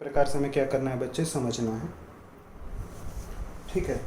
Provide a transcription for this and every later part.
प्रकार से हमें क्या करना है बच्चे, समझना है। ठीक है,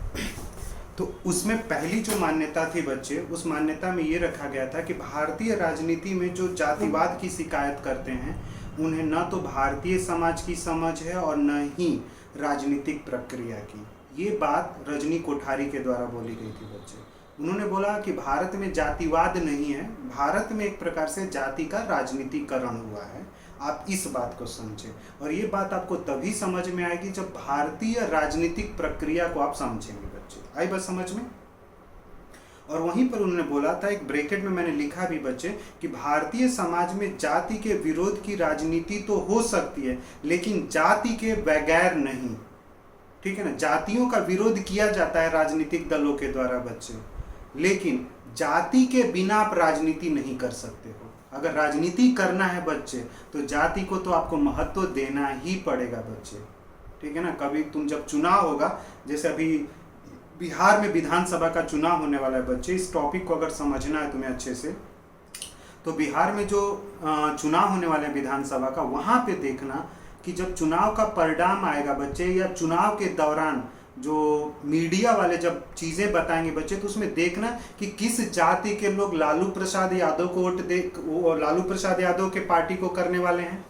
तो उसमें पहली जो मान्यता थी बच्चे, उस मान्यता में ये रखा गया था कि भारतीय राजनीति में जो जातिवाद की शिकायत करते हैं उन्हें न तो भारतीय समाज की समझ है और न ही राजनीतिक प्रक्रिया की। ये बात रजनी कोठारी के द्वारा बोली गई थी बच्चे। उन्होंने बोला कि भारत में जातिवाद नहीं है, भारत में एक प्रकार से जाति का राजनीतिकरण हुआ है। आप इस बात को समझें, और ये बात आपको तभी समझ में आएगी जब भारतीय राजनीतिक प्रक्रिया को आप समझेंगे बच्चे। आई बात समझ में? और वहीं पर उन्होंने बोला था, एक ब्रैकेट में मैंने लिखा भी बच्चे, कि भारतीय समाज में जाति के विरोध की राजनीति तो हो सकती है लेकिन जाति के बगैर नहीं। ठीक है ना, जातियों का विरोध किया जाता है राजनीतिक दलों के द्वारा बच्चे, लेकिन जाति के बिना आप राजनीति नहीं कर सकते हो। अगर राजनीति करना है बच्चे तो जाति को तो आपको महत्व देना ही पड़ेगा बच्चे। ठीक है ना, कभी तुम जब चुनाव होगा, जैसे अभी बिहार में विधानसभा का चुनाव होने वाला है बच्चे, इस टॉपिक को अगर समझना है तुम्हें अच्छे से, तो बिहार में जो चुनाव होने वाले हैं विधानसभा का, वहाँ पे देखना कि जब चुनाव का परिणाम आएगा बच्चे, या चुनाव के दौरान जो मीडिया वाले जब चीज़ें बताएंगे बच्चे, तो उसमें देखना कि किस जाति के लोग लालू प्रसाद यादव को वोट दे, लालू प्रसाद यादव के पार्टी को करने वाले हैं,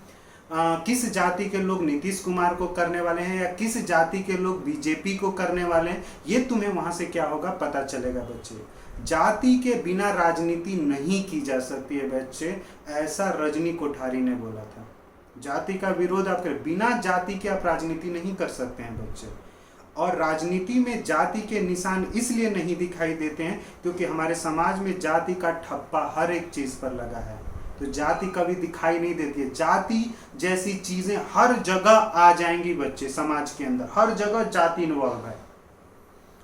किस जाति के लोग नीतीश कुमार को करने वाले हैं, या किस जाति के लोग बीजेपी को करने वाले हैं। ये तुम्हें वहाँ से क्या होगा पता चलेगा बच्चे। जाति के बिना राजनीति नहीं की जा सकती है बच्चे, ऐसा रजनी कोठारी ने बोला था। जाति का विरोध आप करें, बिना जाति के आप राजनीति नहीं कर सकते हैं बच्चे। और राजनीति में जाति के निशान इसलिए नहीं दिखाई देते हैं क्योंकि हमारे समाज में जाति का ठप्पा हर एक चीज पर लगा है, तो जाति कभी दिखाई नहीं देती है। जाति जैसी चीजें हर जगह आ जाएंगी बच्चे, समाज के अंदर हर जगह जाति इन्वॉल्व है।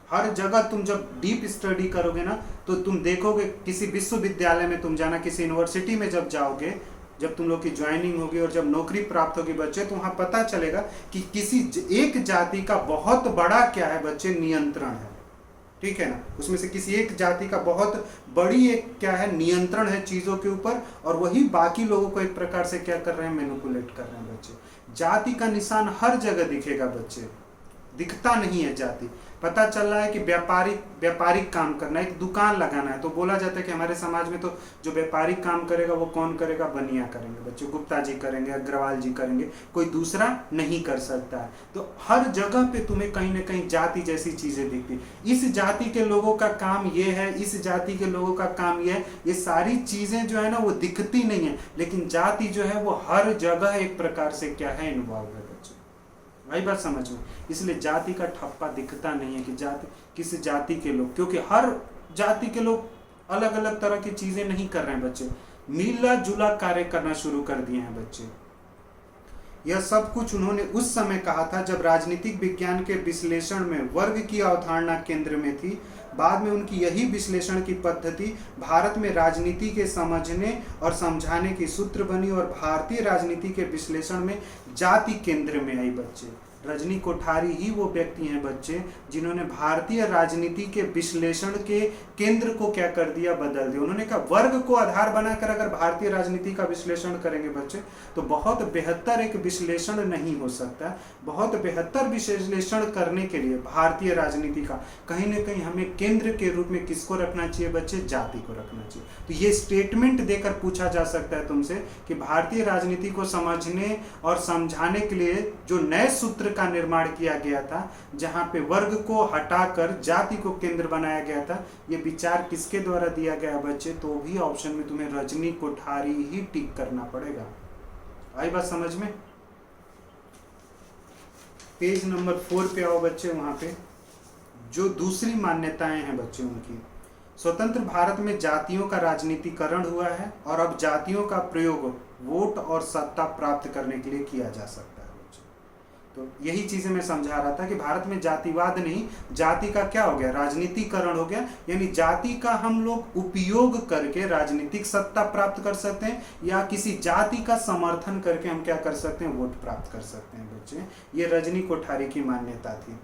हर जगह तुम जब डीप स्टडी करोगे ना, तो तुम देखोगे, किसी विश्वविद्यालय में तुम जाना, किसी यूनिवर्सिटी में जब जाओगे, जब तुम लोग की ज्वाइनिंग होगी और जब नौकरी प्राप्त होगी बच्चे, तो वहां पता चलेगा कि किसी एक जाति का बहुत बड़ा क्या है बच्चे, नियंत्रण है। ठीक है ना, उसमें से किसी एक जाति का बहुत बड़ी एक क्या है, नियंत्रण है चीजों के ऊपर, और वही बाकी लोगों को एक प्रकार से क्या कर रहे हैं, मैनिपुलेट कर रहे हैं बच्चे। जाति का निशान हर जगह दिखेगा बच्चे, दिखता नहीं है जाति। पता चल रहा है कि व्यापारिक काम करना, एक दुकान लगाना है, तो बोला जाता है कि हमारे समाज में तो जो व्यापारिक काम करेगा वो कौन करेगा, बनिया करेंगे बच्चे, गुप्ता जी करेंगे, अग्रवाल जी करेंगे, कोई दूसरा नहीं कर सकता है। तो हर जगह पे तुम्हें कहीं ना कहीं जाति जैसी चीजें दिखती, इस जाति के लोगों का काम ये है, इस जाति के लोगों का काम ये है, ये सारी चीजें जो है ना वो दिखती नहीं है, लेकिन जाति जो है वो हर जगह एक प्रकार से क्या है, इन्वॉल्व है बच्चे। वही बात समझ में, इसलिए जाति का ठप्पा दिखता नहीं है कि जाति, किस जाति के लोग, क्योंकि हर जाति के लोग अलग अलग तरह की चीजें नहीं कर रहे हैं बच्चे, मिला जुला कार्य करना शुरू कर दिए हैं बच्चे। यह सब कुछ उन्होंने उस समय कहा था जब राजनीतिक विज्ञान के विश्लेषण में वर्ग की अवधारणा केंद्र में थी। बाद में उनकी यही विश्लेषण की पद्धति भारत में राजनीति के समझने और समझाने की सूत्र बनी और भारतीय राजनीति के विश्लेषण में जाति केंद्र में आई बच्चे। रजनी कोठारी ही वो व्यक्ति हैं बच्चे जिन्होंने भारतीय राजनीति के विश्लेषण के केंद्र को क्या कर दिया, बदल दिया। उन्होंने कहा वर्ग को आधार बनाकर अगर भारतीय राजनीति का विश्लेषण करेंगे बच्चे तो बहुत बेहतर एक विश्लेषण नहीं हो सकता। बहुत बेहतर विश्लेषण करने के लिए भारतीय राजनीति का कहीं ना कहीं हमें केंद्र के रूप में किसको रखना चाहिए बच्चे, जाति को रखना चाहिए। तो ये स्टेटमेंट देकर पूछा जा सकता है तुमसे कि भारतीय राजनीति को समझने और समझाने के लिए जो नए सूत्र का निर्माण किया गया था, जहां पे वर्ग को हटाकर जाति को केंद्र बनाया गया था, ये विचार किसके द्वारा दिया गया बच्चे, तो भी ऑप्शन में तुम्हें रजनी कोठारी ही टिक करना पड़ेगा। आई बात समझ में? पेज नंबर 4 पे आओ बच्चे। वहां पे जो दूसरी मान्यताएं हैं बच्चे उनकी, स्वतंत्र भारत में जातियों का राजनीतिकरण हुआ है और अब जातियों का प्रयोग वोट और सत्ता प्राप्त करने के लिए किया जा सकता है। तो यही चीजें मैं समझा रहा था कि भारत में जातिवाद नहीं, जाति का क्या हो गया, राजनीतिकरण हो गया। यानी जाति का हम लोग उपयोग करके राजनीतिक सत्ता प्राप्त कर सकते हैं, या किसी जाति का समर्थन करके हम क्या कर सकते हैं, वोट प्राप्त कर सकते हैं बच्चे। ये रजनी कोठारी की मान्यता थी।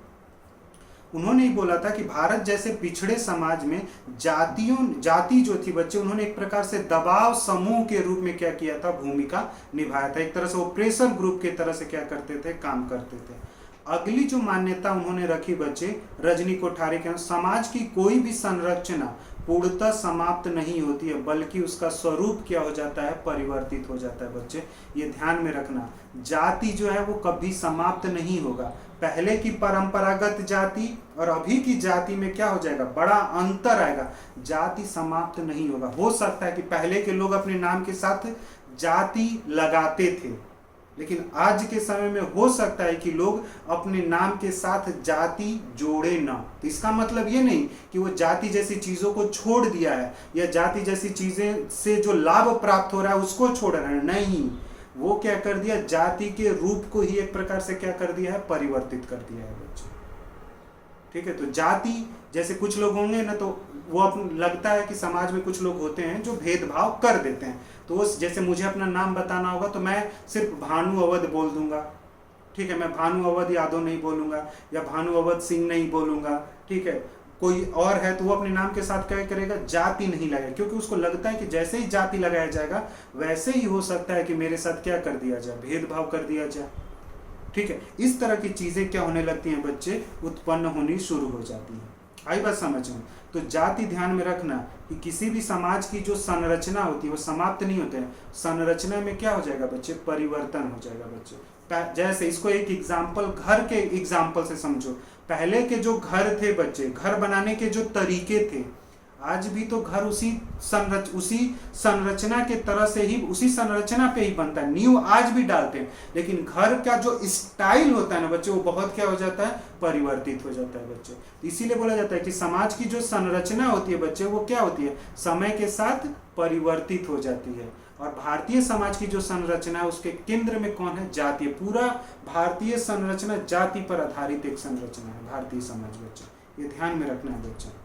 उन्होंने ही बोला था कि भारत जैसे पिछड़े समाज में जाति जो थी बच्चे, उन्होंने एक प्रकार से दबाव समूह के रूप में क्या किया था, भूमिका निभाया था। एक तरह से ऑपरेशन ग्रुप की तरह से क्या करते थे, काम करते थे। अगली जो मान्यता उन्होंने रखी बच्चे रजनी कोठारी के, समाज की कोई भी संरचना पूर्णतः समाप्त नहीं होती है, बल्कि उसका स्वरूप क्या हो जाता है, परिवर्तित हो जाता है। बच्चे ये ध्यान में रखना, जाति जो है वो कभी समाप्त नहीं होगा। पहले की परंपरागत जाति और अभी की जाति में क्या हो जाएगा, बड़ा अंतर आएगा। जाति समाप्त नहीं होगा। हो सकता है कि पहले के लोग अपने नाम के साथ जाति लगाते थे, लेकिन आज के समय में हो सकता है कि लोग अपने नाम के साथ जाति जोड़े ना। तो इसका मतलब ये नहीं कि वो जाति जैसी चीजों को छोड़ दिया है या जाति जैसी चीजें से जो लाभ प्राप्त हो रहा है उसको छोड़ रहे हैं, नहीं। वो क्या कर दिया, जाति के रूप को ही एक प्रकार से क्या कर दिया है, परिवर्तित कर दिया है बच्चे। ठीक है, तो जाति जैसे कुछ लोग होंगे ना, तो वो लगता है कि समाज में कुछ लोग होते हैं जो भेदभाव कर देते हैं। तो वो जैसे मुझे अपना नाम बताना होगा तो मैं सिर्फ भानु अवध बोल दूंगा, ठीक है, मैं भानु अवध यादव नहीं बोलूंगा या भानु अवध सिंह नहीं बोलूंगा। ठीक है, कोई और है तो वो अपने नाम के साथ क्या करेगा, जाति नहीं लगाएगा, क्योंकि उसको लगता है कि जैसे ही जाति लगाया जाएगा वैसे ही हो सकता है कि मेरे साथ क्या कर दिया जाए, भेदभाव कर दिया जाए। ठीक है, इस तरह की चीजें क्या होने लगती हैं बच्चे, उत्पन्न होनी शुरू हो जाती हैं। आई बात समझ में? तो जाति ध्यान में रखना कि किसी भी समाज की जो संरचना होती है वो समाप्त नहीं होते हैं, संरचना में क्या हो जाएगा बच्चे, परिवर्तन हो जाएगा बच्चे। जैसे इसको एक एग्जाम्पल, घर के एग्जाम्पल से समझो। पहले के जो घर थे बच्चे, घर बनाने के जो तरीके थे, आज भी तो घर उसी संरचना के तरह से ही, उसी संरचना पे ही बनता है, नींव आज भी डालते हैं, लेकिन घर का जो स्टाइल होता है ना बच्चे, वो बहुत क्या हो जाता है, परिवर्तित हो जाता है बच्चे। इसीलिए बोला जाता है कि समाज की जो संरचना होती है बच्चे, वो क्या होती है, समय के साथ परिवर्तित हो जाती है। और भारतीय समाज की जो संरचना है उसके केंद्र में कौन है, जाति। पूरा भारतीय संरचना जाति पर आधारित एक संरचना है भारतीय समाज बच्चे, ये ध्यान में रखना है बच्चे।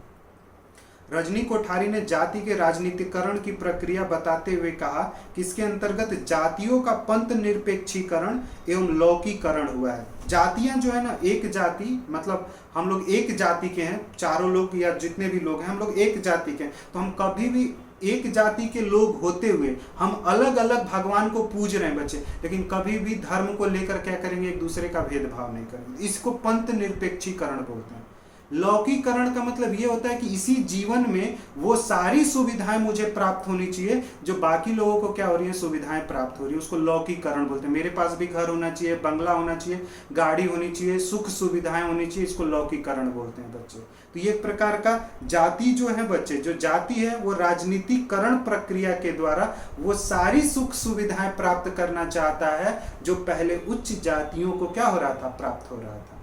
रजनी कोठारी ने जाति के राजनीतिकरण की प्रक्रिया बताते हुए कहा कि इसके अंतर्गत जातियों का पंथ निरपेक्षीकरण एवं लौकीकरण हुआ है। जातियां जो है ना, एक जाति मतलब हम लोग एक जाति के हैं, चारों लोग या जितने भी लोग हैं हम लोग एक जाति के हैं, तो हम कभी भी एक जाति के लोग होते हुए हम अलग अलग भगवान को पूज रहे हैं बच्चे, लेकिन कभी भी धर्म को लेकर क्या करेंगे, एक दूसरे का भेदभाव नहीं करेंगे। इसको पंथ निरपेक्षीकरण बोलते हैं। लौकीकरण का मतलब ये होता है कि इसी जीवन में वो सारी सुविधाएं मुझे प्राप्त होनी चाहिए जो बाकी लोगों को क्या हो रही है, सुविधाएं प्राप्त हो रही है, उसको लौकीकरण बोलते हैं। मेरे पास भी घर होना चाहिए, बंगला होना चाहिए, गाड़ी होनी चाहिए, सुख सुविधाएं होनी चाहिए, इसको लौकीकरण बोलते हैं बच्चे। तो ये एक प्रकार का जाति जो है बच्चे, जो जाति है वो राजनीतिकरण प्रक्रिया के द्वारा वो सारी सुख सुविधाएं प्राप्त करना चाहता है जो पहले उच्च जातियों को क्या हो रहा था, प्राप्त हो रहा था।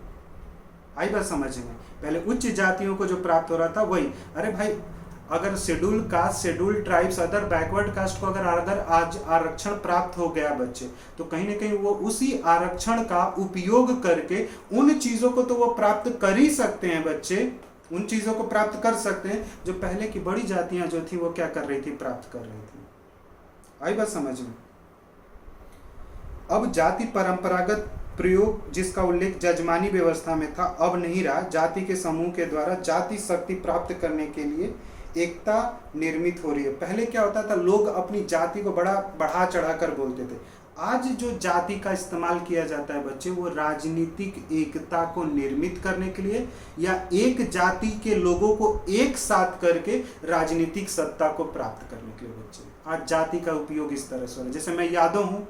आई बात समझ में? पहले उच्च जातियों को जो प्राप्त हो रहा था वही, अरे भाई अगर schedule caste, schedule tribes, other backward caste को अगर आज आरक्षण प्राप्त हो गया बच्चे, तो कहीं ना कहीं वो उसी आरक्षण का उपयोग करके उन चीजों को तो वो प्राप्त कर ही सकते हैं बच्चे, उन चीजों को प्राप्त कर सकते हैं जो पहले की बड़ी जातियां जो थी वो क्या कर रही थी, प्राप्त कर रही थी। आई बात समझ में? अब जाति परंपरागत प्रयोग जिसका उल्लेख जजमानी व्यवस्था में था अब नहीं रहा। जाति के समूह के द्वारा जाति शक्ति प्राप्त करने के लिए एकता निर्मित हो रही है। पहले क्या होता था, लोग अपनी जाति को बड़ा बढ़ा चढ़ाकर बोलते थे। आज जो जाति का इस्तेमाल किया जाता है बच्चे, वो राजनीतिक एकता को निर्मित करने के लिए या एक जाति के लोगों को एक साथ करके राजनीतिक सत्ता को प्राप्त करने के लिए बच्चे आज जाति का उपयोग इस तरह से हो रहा है। जैसे मैं यादव हूं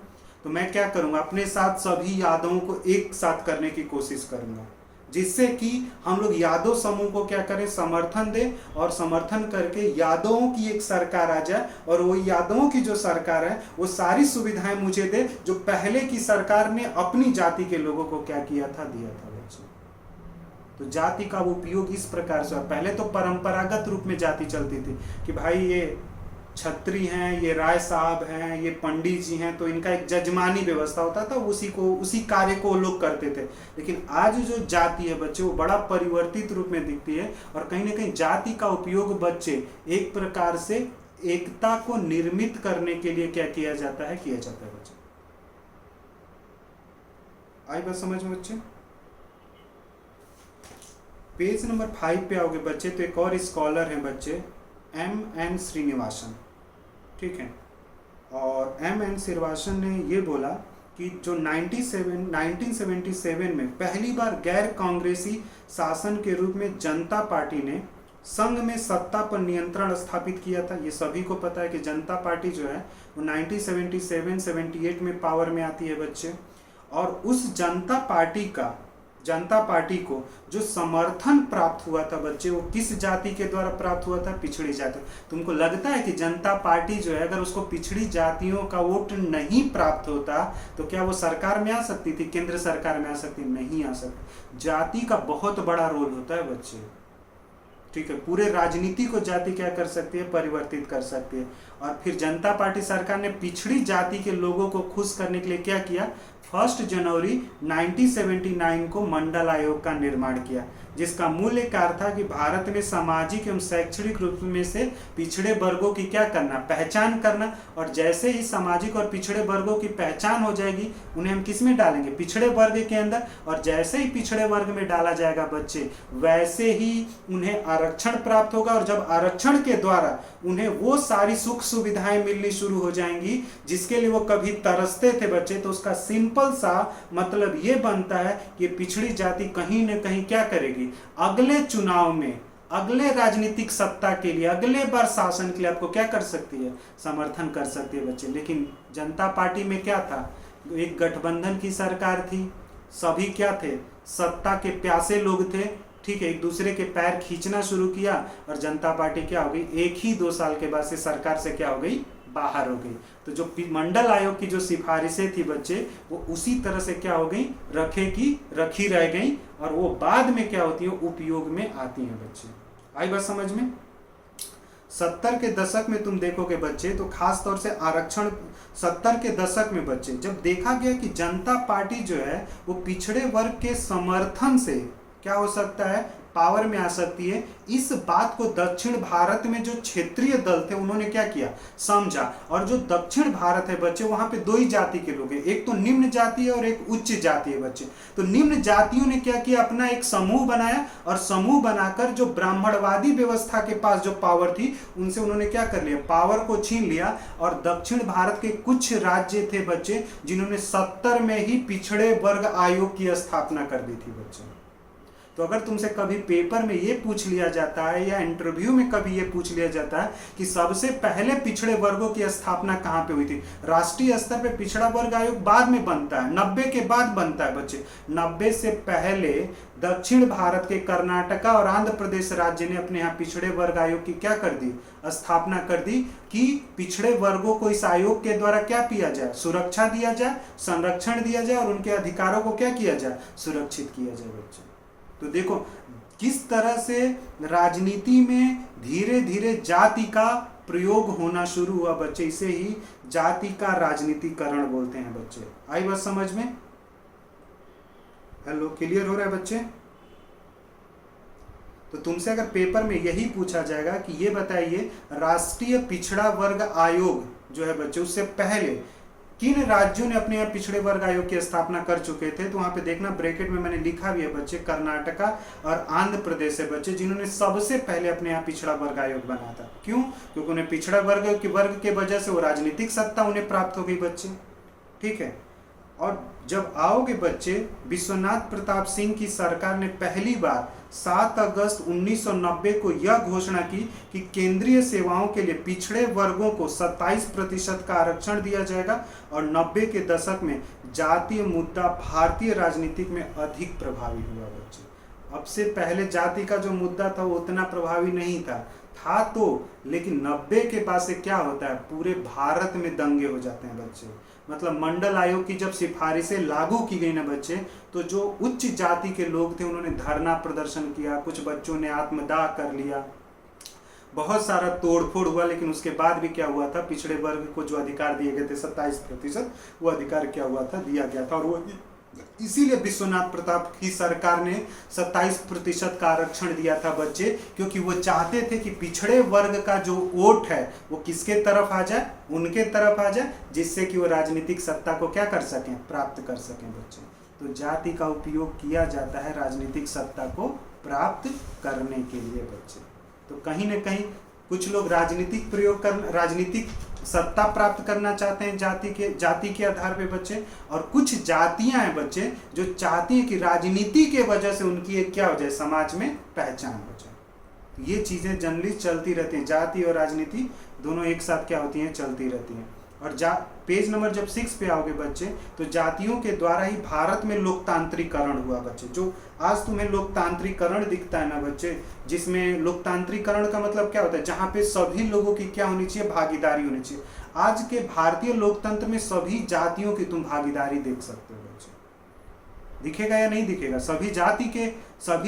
तो मैं क्या करूंगा, अपने साथ सभी यादवों को एक साथ करने की कोशिश करूंगा, जिससे कि हम लोग यादव समूह को क्या करें, समर्थन दें, और समर्थन करके यादवों की एक सरकार आ जाए और वो यादवों की जो सरकार है वो सारी सुविधाएं मुझे दे जो पहले की सरकार ने अपनी जाति के लोगों को क्या किया था, दिया था बच्चे। तो जाति का उपयोग इस प्रकार से, पहले तो परंपरागत रूप में जाति चलती थी कि भाई ये छत्री हैं, ये राय साहब हैं, ये पंडित जी हैं, तो इनका एक जजमानी व्यवस्था होता था, उसी कार्य को लोग करते थे। लेकिन आज जो जाति है बच्चे वो बड़ा परिवर्तित रूप में दिखती है और कहीं ना कहीं जाति का उपयोग बच्चे एक प्रकार से एकता को निर्मित करने के लिए क्या किया जाता है, बच्चे। आई बात समझ में बच्चे? पेज नंबर 5 पे आओगे बच्चे तो एक और स्कॉलर हैं बच्चे, M.N. श्रीनिवासन, ठीक है। और M.N. श्रीनिवासन ने ये बोला कि जो 1977 में पहली बार गैर कांग्रेसी शासन के रूप में जनता पार्टी ने संघ में सत्ता पर नियंत्रण स्थापित किया था। ये सभी को पता है कि जनता पार्टी जो है वो 1977-78 में पावर में आती है बच्चे। और उस जनता पार्टी को जो समर्थन प्राप्त हुआ था बच्चे, वो किस जाति के द्वारा प्राप्त हुआ था? पिछड़ी जाति। तुमको लगता है कि जनता पार्टी जो है अगर उसको पिछड़ी जातियों का वोट नहीं प्राप्त होता तो क्या वो सरकार में आ सकती थी, केंद्र सरकार में आ सकती? नहीं आ सकती। जाति का बहुत बड़ा रोल होता है बच्चे, ठीक है। पूरे राजनीति को जाति क्या कर सकती है? परिवर्तित कर सकती है। और फिर जनता पार्टी सरकार ने पिछड़ी जाति के लोगों को खुश करने के लिए क्या किया? 1 जनवरी 1979 को मंडल आयोग का निर्माण किया, जिसका मूल कार्य था कि भारत में सामाजिक एवं शैक्षणिक रूप में से पिछड़े वर्गों की क्या करना? पहचान करना। और जैसे ही सामाजिक और पिछड़े वर्गों की पहचान हो जाएगी, उन्हें हम किस में डालेंगे? पिछड़े वर्ग के अंदर। और जैसे ही पिछड़े वर्ग में डाला जाएगा बच्चे, वैसे ही उन्हें आरक्षण प्राप्त होगा। और जब आरक्षण के द्वारा उन्हें वो सारी सुख सुविधाएं मिलनी शुरू हो जाएंगी जिसके लिए वो कभी तरसते थे बच्चे, तो उसका सिंपल सा मतलब ये बनता है कि पिछड़ी जाति कहीं न कहीं क्या करेगी? अगले चुनाव में, अगले राजनीतिक सत्ता के लिए, अगले बार शासन के लिए आपको क्या कर सकती है? समर्थन कर सकती है बच्चे। लेकिन जनता पार्टी में क्या था? एक गठबंधन की सरकार थी, सभी क्या थे? सत्ता के प्यासे लोग थे, ठीक है। एक दूसरे के पैर खींचना शुरू किया और जनता पार्टी क्या हो गई? 1 ही 2 साल के बाद से सरकार से क्या हो गई? बाहर हो गई। तो जो मंडल आयोग की जो सिफारिशें थी बच्चे, वो उसी तरह से क्या हो गई? रखी रह गई। और वो बाद में क्या होती है? उपयोग में आती हैं बच्चे। आई बात समझ में? 70 के दशक में तुम देखोगे बच्चे तो खास तौर से आरक्षण 70 के दशक में बच्चे जब देखा गया कि जनता पार्टी जो है वो पिछड़े वर्ग के समर्थन से क्या हो सकता है? पावर में आ सकती है। इस बात को दक्षिण भारत में जो क्षेत्रीय दल थे उन्होंने क्या किया? समझा। और जो दक्षिण भारत है बच्चे, वहां पे 2 ही जाति के लोग हैं, एक तो निम्न जाति है और एक उच्च जाति है बच्चे। तो निम्न जातियों ने क्या किया? अपना एक समूह बनाया और समूह बनाकर जो ब्राह्मणवादी व्यवस्था के पास जो पावर थी उनसे उन्होंने क्या कर लिया? पावर को छीन लिया। और दक्षिण भारत के कुछ राज्य थे बच्चे जिन्होंने 70 में ही पिछड़े वर्ग आयोग की स्थापना कर दी थी बच्चे। तो अगर तुमसे कभी पेपर में ये पूछ लिया जाता है या इंटरव्यू में कभी ये पूछ लिया जाता है कि सबसे पहले पिछड़े वर्गों की स्थापना कहाँ पे हुई थी? राष्ट्रीय स्तर पे पिछड़ा वर्ग आयोग बाद में बनता है, 90 के बाद बनता है बच्चे। 90 से पहले दक्षिण भारत के कर्नाटका और आंध्र प्रदेश राज्य ने अपने यहाँ पिछड़े वर्ग आयोग की क्या कर दी? स्थापना कर दी कि पिछड़े वर्गों को इस आयोग के द्वारा क्या किया जाए? सुरक्षा दिया जाए, संरक्षण दिया जाए और उनके अधिकारों को क्या किया जाए? सुरक्षित किया जाए बच्चे। तो देखो किस तरह से राजनीति में धीरे धीरे जाति का प्रयोग होना शुरू हुआ बच्चे। इसे ही जाति का राजनीतिकरण बोलते हैं बच्चे। आई बात समझ में? हेलो, क्लियर हो रहा है बच्चे? तो तुमसे अगर पेपर में यही पूछा जाएगा कि ये बताइए राष्ट्रीय पिछड़ा वर्ग आयोग जो है बच्चे, उससे पहले किन राज्यों ने अपने यहाँ पिछड़े वर्ग आयोग की स्थापना कर चुके थे? तो वहां पे देखना ब्रैकेट में मैंने लिखा भी है बच्चे, कर्नाटका और आंध्र प्रदेश है बच्चे, जिन्होंने सबसे पहले अपने यहाँ पिछड़ा वर्ग आयोग बनाया था। क्यों? क्योंकि उन्हें पिछड़ा वर्ग के वजह से वो राजनीतिक सत्ता उन्हें प्राप्त हो गई बच्चे, ठीक है। और जब आओगे बच्चे, विश्वनाथ प्रताप सिंह की सरकार ने पहली बार 7 अगस्त 1990 को यह घोषणा की कि केंद्रीय सेवाओं के लिए पिछड़े वर्गों को 27% का आरक्षण दिया जाएगा। और 90 के दशक में जातीय मुद्दा भारतीय राजनीति में अधिक प्रभावी हुआ बच्चे। अब से पहले जाति का जो मुद्दा था वो उतना प्रभावी नहीं था तो, लेकिन 90 के बाद से क्या होता है? पूरे भारत में दंगे हो जाते हैं बच्चे। मतलब मंडल आयोग की जब सिफारिशें लागू की गई ना बच्चे, तो जो उच्च जाति के लोग थे उन्होंने धरना प्रदर्शन किया, कुछ बच्चों ने आत्मदाह कर लिया, बहुत सारा तोड़फोड़ हुआ। लेकिन उसके बाद भी क्या हुआ था? पिछड़े वर्ग को जो अधिकार दिए गए थे 27%, वो अधिकार क्या हुआ था? दिया गया था। और वो इसीलिए विश्वनाथ प्रताप की सरकार ने 27% का आरक्षण दिया था बच्चे, क्योंकि वो चाहते थे कि पिछड़े वर्ग का जो वोट है वो किसके तरफ आ जाए? उनके तरफ आ जाए, जिससे कि वो राजनीतिक सत्ता को क्या कर सकें? प्राप्त कर सकें बच्चे। तो जाति का उपयोग किया जाता है राजनीतिक सत्ता को प्राप्त करने के लिए बच्चे। तो कहीं ना कहीं कुछ लोग राजनीतिक सत्ता प्राप्त करना चाहते हैं जाति के आधार पे बच्चे, और कुछ जातियां हैं बच्चे जो चाहती हैं कि राजनीति के वजह से उनकी एक क्या हो जाए, समाज में पहचान हो जाए। ये चीजें जनरली चलती रहती हैं, जाति और राजनीति दोनों एक साथ क्या होती हैं, चलती रहती हैं। और पेज नंबर जब 6 पे आओगे बच्चे, तो जातियों के द्वारा ही भारत में लोकतांत्रिकरण हुआ बच्चे। जो आज तुम्हें लोकतांत्रिकरण दिखता है ना बच्चे, जिसमें लोकतांत्रिकरण का मतलब क्या होता है, जहां पे सभी लोगों की क्या होनी चाहिए, भागीदारी होनी चाहिए। आज के भारतीय लोकतंत्र में सभी जातियों की तुम भागीदारी देख सकते हो बच्चे। दिखेगा या नहीं दिखेगा? सभी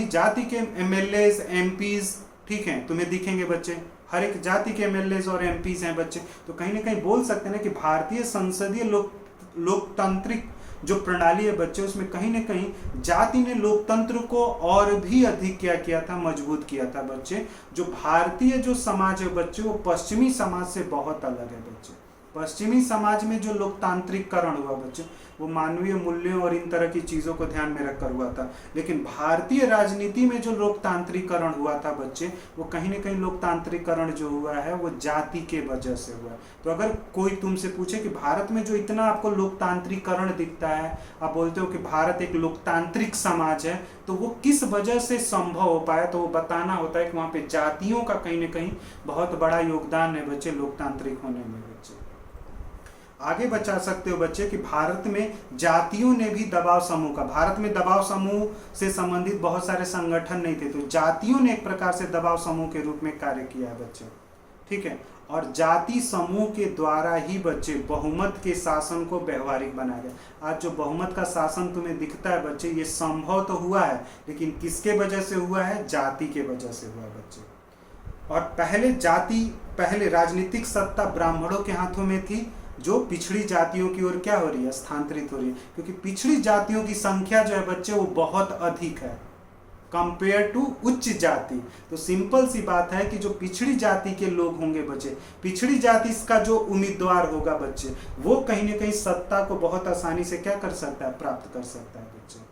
जाति के एमएलए एमपीज, ठीक है, तुम्हें दिखेंगे बच्चे। हर एक जाति के एमएलए और एमपीज हैं बच्चे। तो कहीं ना कहीं बोल सकते हैं कि भारतीय संसदीय लोकतांत्रिक जो प्रणाली है बच्चे, उसमें कहीं ना कहीं जाति ने लोकतंत्र को और भी अधिक क्या किया था, मजबूत किया था बच्चे। जो भारतीय जो समाज है बच्चे, वो पश्चिमी समाज से बहुत अलग है बच्चे। पश्चिमी समाज में जो लोकतांत्रिकरण हुआ बच्चे, वो मानवीय मूल्यों और इन तरह की चीजों को ध्यान में रखकर हुआ था। लेकिन भारतीय राजनीति में जो लोकतांत्रिकरण हुआ था बच्चे, वो कहीं ना कहीं लोकतांत्रिकरण जो हुआ है वो जाति के वजह से हुआ। तो अगर कोई तुमसे पूछे कि भारत में जो इतना आपको लोकतांत्रिकरण दिखता है, आप बोलते हो कि भारत एक लोकतांत्रिक समाज है, तो वो किस वजह से संभव हो पाया, तो वो बताना होता है कि वहां पे जातियों का कहीं ना कहीं बहुत बड़ा योगदान है बच्चे लोकतांत्रिक होने में बच्चे। आगे बचा सकते हो बच्चे कि भारत में जातियों ने भी दबाव समूह का, भारत में दबाव समूह से संबंधित बहुत सारे संगठन नहीं थे, तो जातियों ने एक प्रकार से दबाव समूह के रूप में कार्य किया है बच्चे, ठीक है। और जाति समूह के द्वारा ही बच्चे बहुमत के शासन को व्यवहारिक बनाया गया। आज जो बहुमत का शासन तुम्हें दिखता है बच्चे, ये संभव तो हुआ है, लेकिन किसके वजह से हुआ है, जाति के वजह से हुआ है बच्चे। और पहले राजनीतिक सत्ता ब्राह्मणों के हाथों में थी, जो पिछड़ी जातियों की ओर क्या हो रही है, स्थानांतरित हो रही है, क्योंकि पिछड़ी जातियों की संख्या जो है बच्चे वो बहुत अधिक है कंपेयर टू उच्च जाति। तो सिंपल सी बात है कि जो पिछड़ी जाति के लोग होंगे बच्चे, पिछड़ी जाति का जो उम्मीदवार होगा बच्चे, वो कहीं ना कहीं सत्ता को बहुत आसानी से क्या कर सकता है, प्राप्त कर सकता है बच्चे।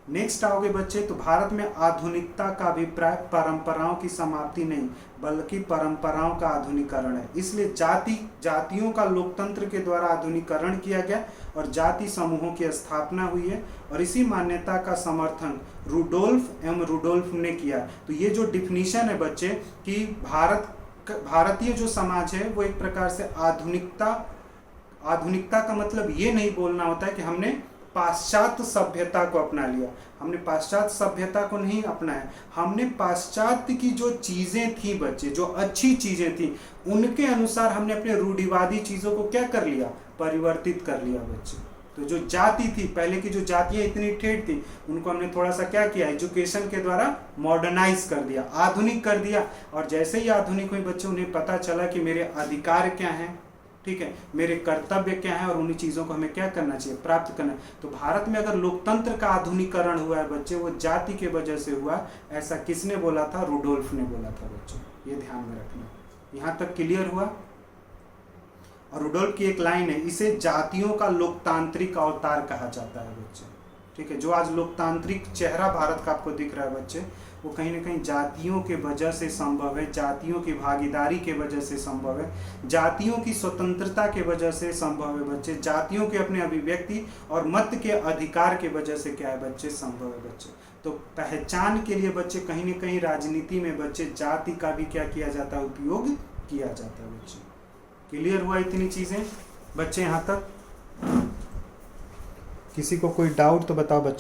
नेक्स्ट आओगे बच्चे, तो भारत में आधुनिकता का अभिप्राय परंपराओं की समाप्ति नहीं, बल्कि परंपराओं का आधुनिकरण है। इसलिए जातियों का लोकतंत्र के द्वारा आधुनिकरण किया गया और जाति समूहों की स्थापना हुई है, और इसी मान्यता का समर्थन रुडोल्फ ने किया। तो ये जो डिफिनीशन है बच्चे कि भारतीय जो समाज है वो एक प्रकार से आधुनिकता का मतलब ये नहीं बोलना होता है कि हमने पाश्चात्य सभ्यता को अपना लिया। हमने पाश्चात्य सभ्यता को नहीं अपनाया, हमने पाश्चात्य की जो चीजें थी बच्चे, जो अच्छी चीजें थी, उनके अनुसार हमने अपने रूढ़िवादी चीजों को क्या कर लिया, परिवर्तित कर लिया बच्चे। तो जो जाति थी, पहले की जो जातियां इतनी ठेठ थी, उनको हमने थोड़ा सा क्या किया, एजुकेशन के द्वारा मॉडर्नाइज कर दिया, आधुनिक कर दिया। और जैसे ही आधुनिक हुए बच्चे, उन्हें पता चला कि मेरे अधिकार क्या हैं, ठीक है, मेरे कर्तव्य क्या है, और उन्हीं चीजों को हमें क्या करना चाहिए, प्राप्त करना। तो भारत में अगर लोकतंत्र का आधुनिकरण हुआ है बच्चे, वो जाति के वजह से हुआ। ऐसा किसने बोला था, रुडोल्फ ने बोला था बच्चे, ये ध्यान में रखना। यहां तक क्लियर हुआ। और रुडोल्फ की एक लाइन है, इसे जातियों का लोकतांत्रिक अवतार कहा जाता है बच्चे, ठीक है। जो आज लोकतांत्रिक चेहरा भारत का आपको दिख रहा है बच्चे, वो कहीं ना कहीं जातियों के वजह से संभव है, जातियों की भागीदारी के वजह से संभव है, जातियों की स्वतंत्रता के वजह से संभव है बच्चे, जातियों के अपने अभिव्यक्ति और मत के अधिकार के वजह से क्या है बच्चे, संभव है बच्चे। तो पहचान के लिए बच्चे कहीं ना कहीं राजनीति में बच्चे जाति का भी क्या किया जाता है, उपयोग किया जाता है बच्चे। क्लियर हुआ इतनी चीजें बच्चे? यहाँ तक किसी को कोई डाउट तो बताओ बच्चे।